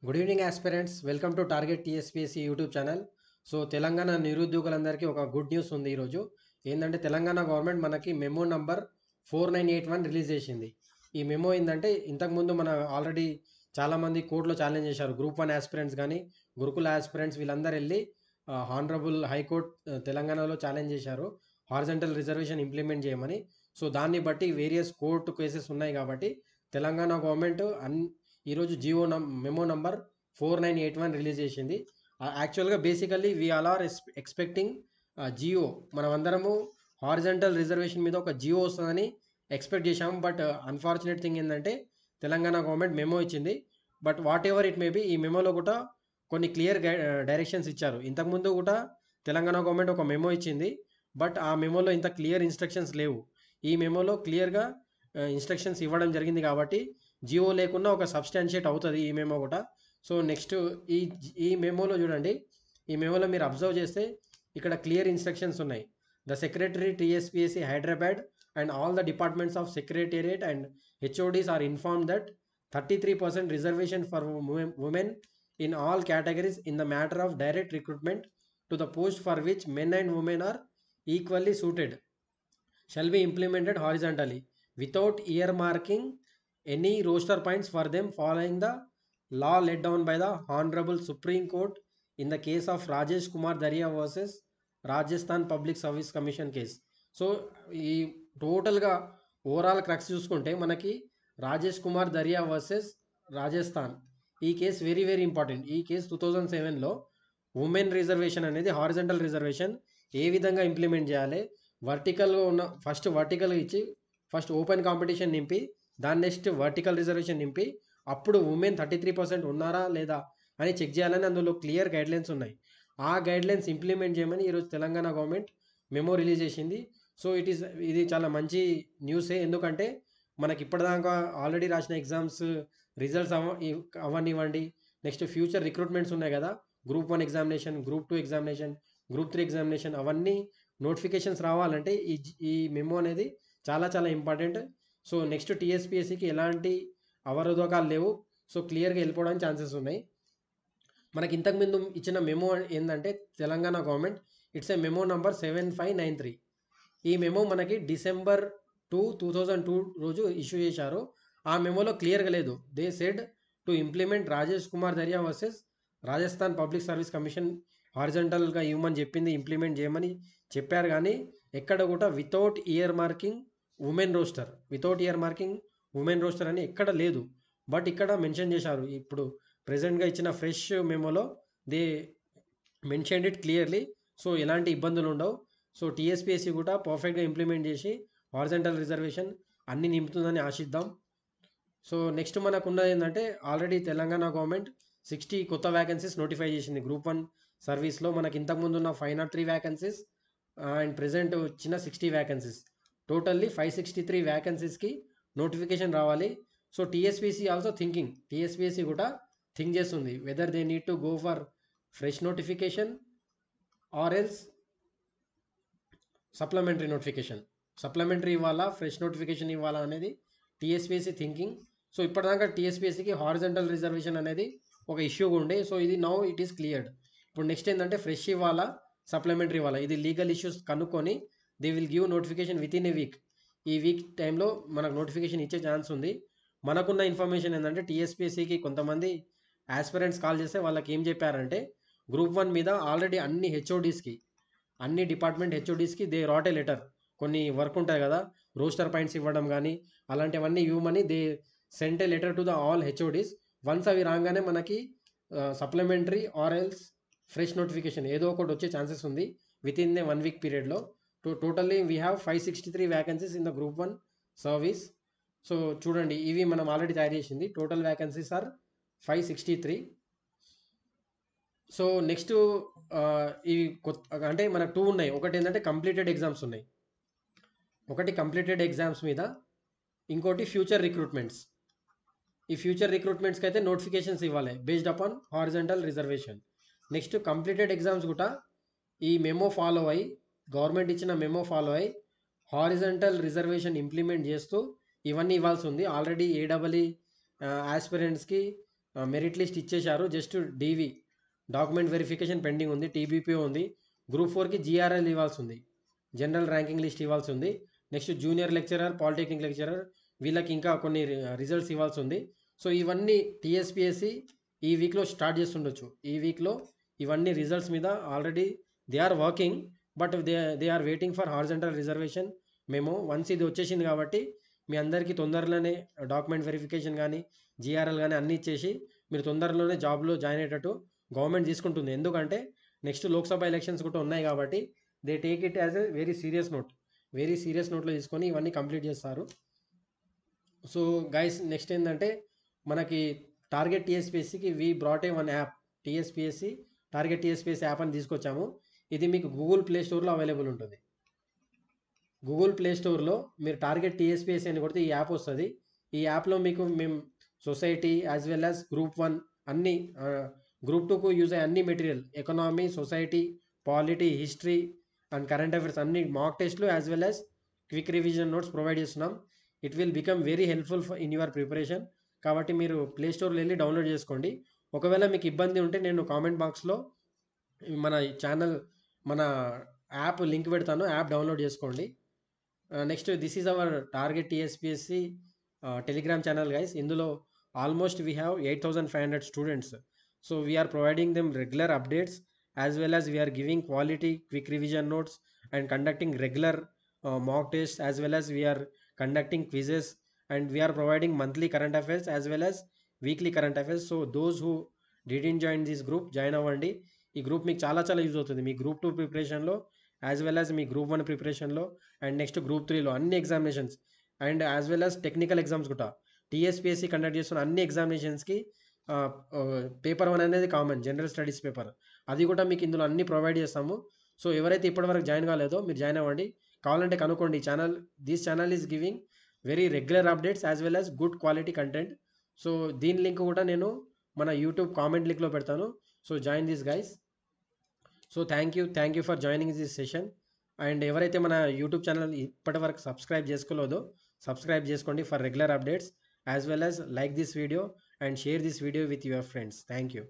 Good evening aspirants, welcome to target TSPSC YouTube channel. So Telangana నిరుద్యోగులందరికీ ఒక good news ఉంది ఈరోజు. ఏంటంటే తెలంగాణ గవర్నమెంట్ మనకి మెమో నంబర్ 4981 రిలీజ్ చేసింది. ఈ మెమో ఏంటంటే ఇంతకుముందు మన ఆల్రెడీ చాలామంది కోర్టులో ఛాలెంజ్ చేశారు. గ్రూప్ 1 ఆస్పిరెంట్స్ కానీ గురుకుల ఆస్పిరెంట్స్ వీళ్ళందరూ వెళ్ళి హానరబుల్ హైకోర్ట్ తెలంగాణలో ఛాలెంజ్ చేశారు హారిజంటల్ రిజర్వేషన్ ఇంప్లిమెంట్ చేయమని. సో దాన్ని బట్టి వేరియస్ కోర్టు కేసెస్ ఉన్నాయి కాబట్టి తెలంగాణ గవర్నమెంట్ ఈరోజు మెమో నంబర్ 4981 రిలీజ్ చేసింది. యాక్చువల్గా basically we all are expecting GO, మనం అందరము హారిజంటల్ రిజర్వేషన్ మీద ఒక జియో వస్తుందని ఎక్స్పెక్ట్ చేశాము. బట్ అన్ఫార్చునేట్ థింగ్ ఏంటంటే తెలంగాణ గవర్నమెంట్ మెమో ఇచ్చింది. But what ever it may be, ఈ మెమోలో కూడా కొన్ని క్లియర్ డైరెక్షన్స్ ఇచ్చారు. ఇంతకుముందు కూడా తెలంగాణ గవర్నమెంట్ ఒక మెమో ఇచ్చింది, బట్ ఆ మెమోలో ఇంత క్లియర్ ఇన్స్ట్రక్షన్స్ లేవు. ఈ మెమోలో క్లియర్గా ఇన్స్ట్రక్షన్స్ ఇవ్వడం జరిగింది కాబట్టి జియో లేకుండా ఒక సబ్స్టాన్షియేట్ అవుతుంది ఈ మెమో కూడా. సో నెక్స్ట్ ఈ ఈ మెమోలో చూడండి, ఈ మెమోలో మీరు అబ్జర్వ్ చేస్తే ఇక్కడ క్లియర్ ఇన్స్ట్రక్షన్స్ ఉన్నాయి. The secretary TSPSC Hyderabad and all the departments of secretariat and HODs are inform that 33% reservation for women in all categories in the matter of direct recruitment to the post for which men and women are equally suited shall be implemented horizontally without earmarking any roster points for them following the law laid down by the Honorable Supreme Court in the case of Rajesh Kumar Daria versus Rajasthan Public Service Commission case. So ఈ టోటల్గా overall crux చూసుకుంటే మనకి Rajesh Kumar Daria versus Rajasthan, ఈ case very very important. ఈ case 2007లో women reservation అనేది horizontal reservation ఏ విధంగా implement చేయాలి, వర్టికల్గా ఉన్న ఫస్ట్ వర్టికల్ ఇచ్చి ఫస్ట్ ఓపెన్ కాంపిటీషన్ నింపి దాని నెక్స్ట్ వర్టికల్ రిజర్వేషన్ నింపి అప్పుడు ఉమెన్ 33% ఉన్నారా లేదా అని చెక్ చేయాలని అందులో క్లియర్ గైడ్లైన్స్ ఉన్నాయి. ఆ గైడ్లైన్స్ ఇంప్లిమెంట్ చేయమని ఈరోజు తెలంగాణ గవర్నమెంట్ మెమో రిలీజ్ చేసింది. సో ఇది చాలా మంచి న్యూసే. ఎందుకంటే మనకి ఇప్పటిదాకా ఆల్రెడీ రాసిన ఎగ్జామ్స్ రిజల్ట్స్ అవనివ్వండి, నెక్స్ట్ ఫ్యూచర్ రిక్రూట్మెంట్స్ ఉన్నాయి కదా, group 1 examination, group 2 examination, group 3 examination, అవన్నీ నోటిఫికేషన్స్ రావాలంటే ఈ మెమో అనేది చాలా చాలా ఇంపార్టెంట్. సో నెక్స్ట్ టీఎస్పీఎస్సీకి ఎలాంటి అవరోధకాలు లేవు. సో క్లియర్గా వెళ్ళిపోవడానికి ఛాన్సెస్ ఉన్నాయి. మనకి ఇంతకుముందు ఇచ్చిన మెమో ఏంటంటే Telangana government it's a memo number 7593. ఈ మెమో మనకి December 2, 2002 రోజు ఇష్యూ చేశారు. ఆ మెమోలో క్లియర్గా లేదు. They said to implement Rajesh Kumar Daria versus Rajasthan public service commission హారిజంటల్గా ఇవ్వమని చెప్పింది, ఇంప్లిమెంట్ చేయమని చెప్పారు. కానీ ఎక్కడ కూడా without year marking women roster అని ఎక్కడ లేదు. బట్ ఇక్కడ మెన్షన్ చేశారు. ఇప్పుడు ప్రెజెంట్గా ఇచ్చిన ఫ్రెష్ మెమోలో they mentioned it clearly. So ఎలాంటి ఇబ్బందులు ఉండవు. సో టీఎస్పీఎస్సీ కూడా పర్ఫెక్ట్గా ఇంప్లిమెంట్ చేసి హారిజంటల్ రిజర్వేషన్ అన్ని నింపుతుందని ఆశిద్దాం. సో నెక్స్ట్ మనకున్నది ఏంటంటే ఆల్రెడీ తెలంగాణ గవర్నమెంట్ 60 కొత్త వ్యాకెన్సీస్ నోటిఫై చేసింది గ్రూప్ 1 సర్వీస్లో. మనకి ఇంతకుముందు ఉన్న 503 వ్యాకెన్సీస్ అండ్ ప్రెజెంట్ వచ్చిన 60 వ్యాకెన్సీస్, టోటల్లీ 563 వ్యాకెన్సీస్కి నోటిఫికేషన్ రావాలి. సో టీఎస్పీఎస్సీ కూడా థింక్ చేస్తుంది whether they need to go for fresh notification or else supplementary ఇవ్వాలా, ఫ్రెష్ నోటిఫికేషన్ ఇవ్వాలా అనేది టీఎస్పీఎస్సీ థింకింగ్. సో ఇప్పటిదాకా టీఎస్పీఎస్సీకి హారిజంటల్ రిజర్వేషన్ అనేది ఒక ఇష్యూగా ఉండే. సో ఇది నౌ ఇట్ ఈస్ క్లియర్డ్. ఇప్పుడు నెక్స్ట్ ఏంటంటే ఫ్రెష్ ఇవ్వాలా, సప్లిమెంటరీ ఇవ్వాలా, ఇది లీగల్ ఇష్యూస్ కనుక్కొని they will give notification with in a week. ఈ వీక్ టైంలో మనకు నోటిఫికేషన్ ఇచ్చే ఛాన్స్ ఉంది. మనకున్న ఇన్ఫర్మేషన్ ఏంటంటే టీఎస్పీఎస్సీకి కొంతమంది ఆస్పిరెంట్స్ కాల్ చేస్తే వాళ్ళకి ఏం చెప్పారంటే గ్రూప్ 1 మీద ఆల్రెడీ అన్ని డిపార్ట్మెంట్ హెచ్ఓడీస్కి దే రాట్ ఏ లెటర్. కొన్ని వర్క్ ఉంటాయి కదా, రోస్టర్ పాయింట్స్ ఇవ్వడం కానీ అలాంటివన్నీ ఇవ్వమని they sent a letter to the all HODs. Once అవి రాగానే మనకి supplementary or else fresh notification ఏదో ఒకటి వచ్చే ఛాన్సెస్ ఉంది విత్ ఇన్ ఏ 1 వీక్ పీరియడ్లో. Totally we have 563 vacancies in the group 1 service. So చూడండి, ఇవి మనం ఆల్రెడీ తయారు చేసింది. Total vacancies are 563. So next ఇవి అంటే మనకు 2 ఉన్నాయి. ఒకటి ఏంటంటే కంప్లీటెడ్ ఎగ్జామ్స్ ఉన్నాయి, ఒకటి కంప్లీటెడ్ ఎగ్జామ్స్ మీద, ఇంకోటి ఫ్యూచర్ రిక్రూట్మెంట్స్. ఈ ఫ్యూచర్ రిక్రూట్మెంట్స్కి అయితే నోటిఫికేషన్స్ ఇవ్వాలి based upon horizontal reservation. Next completed exams కూడా ఈ మెమో ఫాలో అయ్యి, గవర్నమెంట్ ఇచ్చిన మెమో ఫాలో అయ్యి హారిజంటల్ రిజర్వేషన్ ఇంప్లిమెంట్ చేస్తూ ఇవన్నీ ఇవ్వాల్సి ఉంది. ఆల్రెడీ ఏడబ్ల్యూ ఆస్పిరెంట్స్కి మెరిట్ లిస్ట్ ఇచ్చేశారు. Just DV document verification pending ఉంది. టీబీపీ ఉంది. గ్రూప్ 4కి జీఆర్ఎల్ ఇవ్వాల్సి ఉంది. జనరల్ ర్యాంకింగ్ లిస్ట్ ఇవ్వాల్సి ఉంది. Next junior lecturer, polytechnic lecturer వీళ్ళకి ఇంకా కొన్ని రిజల్ట్స్ ఇవ్వాల్సి ఉంది. సో ఇవన్నీ టీఎస్పీఎస్సి ఈ వీక్లో స్టార్ట్ చేస్తుండొచ్చు. ఈ వీక్లో ఇవన్నీ రిజల్ట్స్ మీద already they are working, but they are waiting for horizontal reservation మేము. వన్స్ ఇది వచ్చేసింది కాబట్టి మీ అందరికీ తొందరలోనే డాక్యుమెంట్ వెరిఫికేషన్ కానీ జీఆర్ఎల్ కానీ అన్నీ ఇచ్చేసి మీరు తొందరలోనే జాబ్లో జాయిన్ అయ్యేటట్టు గవర్నమెంట్ తీసుకుంటుంది. ఎందుకంటే నెక్స్ట్ లోక్సభ ఎలక్షన్స్ కూడా ఉన్నాయి కాబట్టి they take it as a very serious నోట్లో తీసుకొని ఇవన్నీ కంప్లీట్ చేస్తారు. సో గైస్, నెక్స్ట్ ఏంటంటే మనకి టార్గెట్ టీఎస్పీఎస్సికి we brought a one app, TSPSC target TSPSC app అని తీసుకొచ్చాము. ఇది మీకు గూగుల్ ప్లే స్టోర్లో అవైలబుల్ ఉంటుంది. గూగుల్ ప్లే స్టోర్లో మీరు టార్గెట్ టీఎస్పీఎస్సి అని కొడితే ఈ యాప్ వస్తుంది. ఈ యాప్లో మీకు మేము society as well as group 1 అన్ని, గ్రూప్ 2కు యూజ్ అయ్యే అన్ని material, economy, society, polity, history and current affairs అన్ని మాక్ టెస్ట్లు as well as quick revision notes provide చేస్తున్నాం. It will become very helpful in your preparation. కాబట్టి మీరు ప్లే స్టోర్లో వెళ్ళి డౌన్లోడ్ చేసుకోండి. ఒకవేళ మీకు ఇబ్బంది ఉంటే నేను కామెంట్ బాక్స్లో మన ఛానల్, మన యాప్ లింక్ పెడతాను, యాప్ డౌన్లోడ్ చేసుకోండి. Next this is our target TSPSC Telegram channel guys. ఇందులో almost we have 8,500 students. So we are providing them regular updates as well as we are giving quality quick revision notes and conducting regular mock tests as well as we are conducting quizzes, and we are providing monthly current affairs as well as weekly current affairs. So those who didn't join this group, join అవ్వండి. ఈ group మీకు చాలా చాలా use అవుతుంది మీ group 2 ప్రిపరేషన్లో as well as మీ group 1 ప్రిపరేషన్లో and next group 3లో అన్ని examinations and as well as technical exams కూడా టీఎస్పీఎస్సి కండక్ట్ చేస్తున్న అన్ని ఎగ్జామినేషన్స్కి పేపర్ 1 అనేది కామన్ జనరల్ స్టడీస్ పేపర్, అది కూడా మీకు ఇందులో అన్ని ప్రొవైడ్ చేస్తాము. సో ఎవరైతే ఇప్పటివరకు జాయిన్ కాలేదో మీరు జాయిన్ అవ్వండి. కావాలంటే కనుక్కోండి. This channel is giving very regular updates as well as good quality content. So దీని లింక్ కూడా నేను మన యూట్యూబ్ కామెంట్ లింక్లో పెడతాను. So join this guys. So thank you for joining this session. And ఎవరైతే మన యూట్యూబ్ ఛానల్ ఇప్పటివరకు subscribe చేసుకోలేదో subscribe చేసుకోండి for regular updates, as well as like this video and share this video with your friends. Thank you.